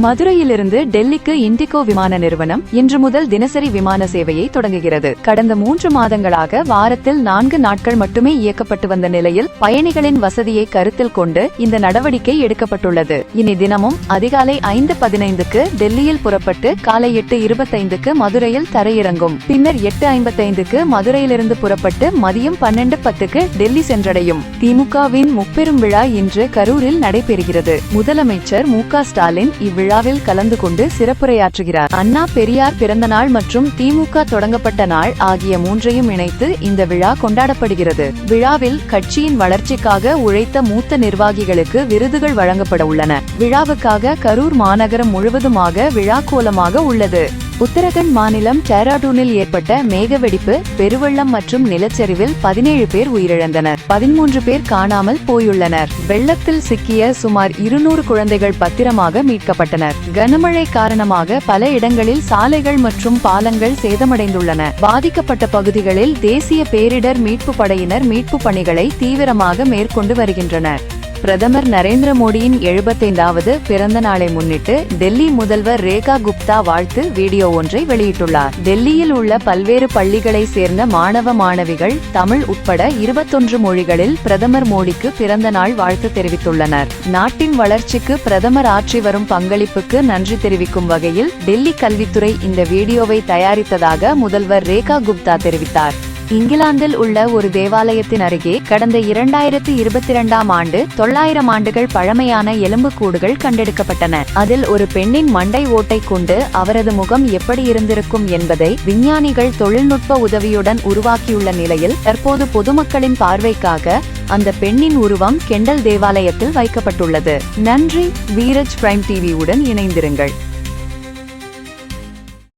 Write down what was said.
மதுரையிலிருந்து டெல்லிக்கு இண்டிகோ விமான நிறுவனம் இன்று முதல் தினசரி விமான சேவையை தொடங்குகிறது. கடந்த 3 மாதங்களாக வாரத்தில் 4 நாட்கள் மட்டுமே இயக்கப்பட்டு வந்த நிலையில் பயணிகளின் வசதியை கருத்தில் கொண்டு இந்த நடவடிக்கை எடுக்கப்பட்டுள்ளது. இனி தினமும் அதிகாலை 5:15க்கு டெல்லியில் புறப்பட்டு காலை 8:25க்கு மதுரையில் தரையிறங்கும். பின்னர் 8:55க்கு மதுரையிலிருந்து புறப்பட்டு மதியம் 12:10க்கு டெல்லி சென்றடையும். திமுகவின் முப்பெரும் விழா இன்று கரூரில் நடைபெறுகிறது. முதலமைச்சர் மு.க. ஸ்டாலின் இவ்விழாவில் கலந்து கொண்டு சிறப்புரையாற்றுகிறார். அண்ணா பெரியார் பிறந்த நாள் மற்றும் திமுக தொடங்கப்பட்ட நாள் ஆகிய 3ஐயும் இணைத்து இந்த விழா கொண்டாடப்படுகிறது. விழாவில் கட்சியின் வளர்ச்சிக்காக உழைத்த மூத்த நிர்வாகிகளுக்கு விருதுகள் வழங்கப்பட உள்ளன. விழாவுக்காக கரூர் மாநகரம் முழுவதுமாக விழா கோலமாக உள்ளது. உத்தரகண்ட் மாநிலம் டேராடூனில் ஏற்பட்ட மேகவெடிப்பு, பெருவெள்ளம் மற்றும் நிலச்சரிவில் 17 பேர் உயிரிழந்தனர். 13 பேர் காணாமல் போயுள்ளனர். வெள்ளத்தில் சிக்கிய சுமார் 200 குழந்தைகள் பத்திரமாக மீட்கப்பட்டனர். கனமழை காரணமாக பல இடங்களில் சாலைகள் மற்றும் பாலங்கள் சேதமடைந்துள்ளன. பாதிக்கப்பட்ட பகுதிகளில் தேசிய பேரிடர் மீட்பு படையினர் மீட்பு பணிகளை தீவிரமாக மேற்கொண்டு வருகின்றனர். பிரதமர் நரேந்திர மோடியின் 75வது பிறந்த நாளை முன்னிட்டு டெல்லி முதல்வர் ரேகா குப்தா வாழ்த்து வீடியோ ஒன்றை வெளியிட்டுள்ளார். டெல்லியில் உள்ள பல்வேறு பள்ளிகளை சேர்ந்த மாணவ மாணவிகள் தமிழ் உட்பட 21 மொழிகளில் பிரதமர் மோடிக்கு பிறந்த நாள் வாழ்த்து தெரிவித்துள்ளனர். நாட்டின் வளர்ச்சிக்கு பிரதமர் ஆற்றி வரும் பங்களிப்புக்கு நன்றி தெரிவிக்கும் வகையில் டெல்லி கல்வித்துறை இந்த வீடியோவை தயாரித்ததாக முதல்வர் ரேகா குப்தா தெரிவித்தார். இங்கிலாந்தில் உள்ள ஒரு தேவாலயத்தின் அருகே கடந்த 2022ஆம் ஆண்டு 900 ஆண்டுகள் பழமையான எலும்புக்கூடுகள் கண்டெடுக்கப்பட்டன. அதில் ஒரு பெண்ணின் மண்டை ஓட்டை கொண்டு அவரது முகம் எப்படி இருந்திருக்கும் என்பதை விஞ்ஞானிகள் தொழில்நுட்ப உதவியுடன் உருவாக்கியுள்ள நிலையில் தற்போது பொதுமக்களின் பார்வைக்காக அந்த பெண்ணின் உருவம் கெண்டல் தேவாலயத்தில் வைக்கப்பட்டுள்ளது. நன்றி. வீரஜ் பிரைம் டிவி உடன் இணைந்திருங்கள்.